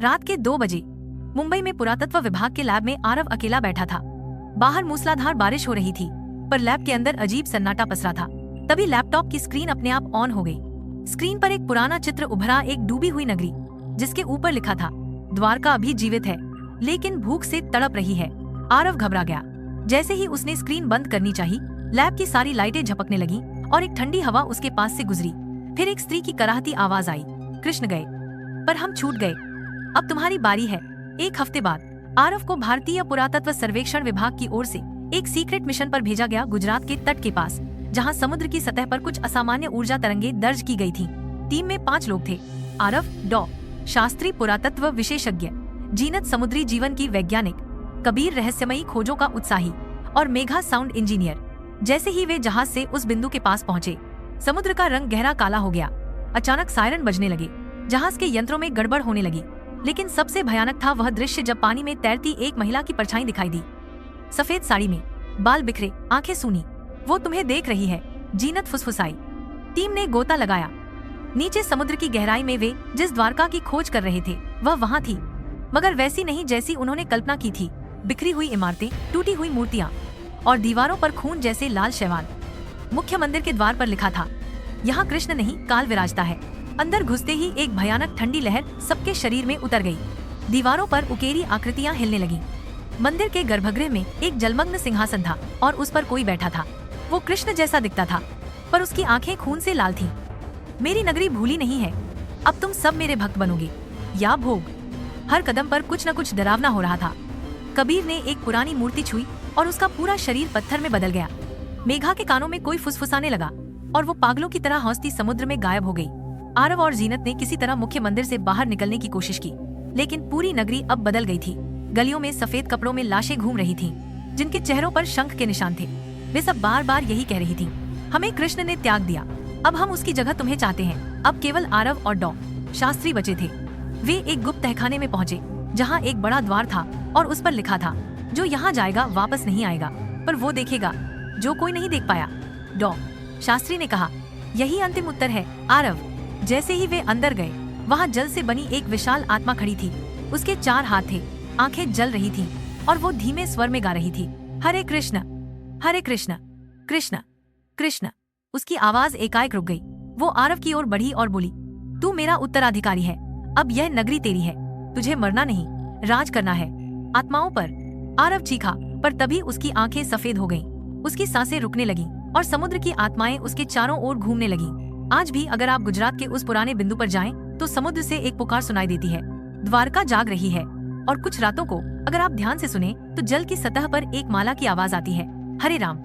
रात के 2 बजे मुंबई में पुरातत्व विभाग के लैब में आरव अकेला बैठा था। बाहर मूसलाधार बारिश हो रही थी, पर लैब के अंदर अजीब सन्नाटा पसरा था। तभी लैपटॉप की स्क्रीन अपने आप ऑन हो गई। स्क्रीन पर एक पुराना चित्र उभरा, एक डूबी हुई नगरी, जिसके ऊपर लिखा था, द्वारका अभी जीवित है लेकिन भूख से तड़प रही है। आरव घबरा गया। जैसे ही उसने स्क्रीन बंद करनी चाही, लैब की सारी लाइटें झपकने लगी और एक ठंडी हवा उसके पास से गुजरी। फिर एक स्त्री की कराहती आवाज आई, कृष्ण गए पर हम छूट गए, अब तुम्हारी बारी है। 1 हफ्ते बाद आरव को भारतीय पुरातत्व सर्वेक्षण विभाग की ओर से एक सीक्रेट मिशन पर भेजा गया, गुजरात के तट के पास, जहां समुद्र की सतह पर कुछ असामान्य ऊर्जा तरंगे दर्ज की गई थीं। टीम में 5 लोग थे, आरव, डॉ. शास्त्री पुरातत्व विशेषज्ञ, जीनत समुद्री जीवन की वैज्ञानिक, कबीर रहस्यमयी खोजों का उत्साही और मेघा साउंड इंजीनियर। जैसे ही वे जहाज से उस बिंदु के पास पहुंचे, समुद्र का रंग गहरा काला हो गया। अचानक सायरन बजने लगे, जहाज के यंत्रों में गड़बड़ होने लगी। लेकिन सबसे भयानक था वह दृश्य जब पानी में तैरती एक महिला की परछाई दिखाई दी। सफेद साड़ी में, बाल बिखरे, आंखें सूनी। वो तुम्हें देख रही है, जीनत फुसफुसाई। टीम ने गोता लगाया। नीचे समुद्र की गहराई में वे जिस द्वारका की खोज कर रहे थे वह वहाँ थी, मगर वैसी नहीं जैसी उन्होंने कल्पना की थी। बिखरी हुई इमारतें, टूटी हुई मूर्तियां और दीवारों पर खून जैसे लाल शैवाल। मुख्य मंदिर के द्वार पर लिखा था, यहाँ कृष्ण नहीं काल विराजता है। अंदर घुसते ही एक भयानक ठंडी लहर सबके शरीर में उतर गई। दीवारों पर उकेरी आकृतियां हिलने लगीं। मंदिर के गर्भगृह में एक जलमग्न सिंहासन था और उस पर कोई बैठा था। वो कृष्ण जैसा दिखता था, पर उसकी आंखें खून से लाल थीं। मेरी नगरी भूली नहीं है, अब तुम सब मेरे भक्त बनोगे या भोग। हर कदम पर कुछ न कुछ डरावना हो रहा था। कबीर ने एक पुरानी मूर्ति छुई और उसका पूरा शरीर पत्थर में बदल गया। मेघा के कानों में कोई फुसफुसाने लगा और वो पागलों की तरह हंसती समुद्र में गायब हो गई। आरव और जीनत ने किसी तरह मुख्य मंदिर से बाहर निकलने की कोशिश की, लेकिन पूरी नगरी अब बदल गई थी। गलियों में सफेद कपड़ों में लाशें घूम रही थीं, जिनके चेहरों पर शंख के निशान थे। वे सब बार बार यही कह रही थीं, हमें कृष्ण ने त्याग दिया, अब हम उसकी जगह तुम्हें चाहते हैं। अब केवल आरव और डॉ. शास्त्री बचे थे। वे एक गुप्त तहखाने में पहुंचे, जहां एक बड़ा द्वार था और उस पर लिखा था, जो यहाँ जाएगा वापस नहीं आएगा, पर वो देखेगा जो कोई नहीं देख पाया। डॉ. शास्त्री ने कहा, यही अंतिम उत्तर है आरव। जैसे ही वे अंदर गए, वहाँ जल से बनी एक विशाल आत्मा खड़ी थी। उसके 4 हाथ थे, आंखें जल रही थीं और वो धीमे स्वर में गा रही थी, हरे कृष्ण कृष्ण कृष्ण। उसकी आवाज एकाएक रुक गई। वो आरव की ओर बढ़ी और बोली, तू मेरा उत्तराधिकारी है, अब यह नगरी तेरी है, तुझे मरना नहीं, राज करना है आत्माओं पर। आरव चीखा, पर तभी उसकी आंखें सफेद हो गईं। उसकी सांसें रुकने लगीं और समुद्र की आत्माएं उसके चारों ओर घूमने लगीं। आज भी अगर आप गुजरात के उस पुराने बिंदु पर जाएं, तो समुद्र से एक पुकार सुनाई देती है, द्वारका जाग रही है। और कुछ रातों को अगर आप ध्यान से सुने, तो जल की सतह पर एक माला की आवाज आती है, हरे राम।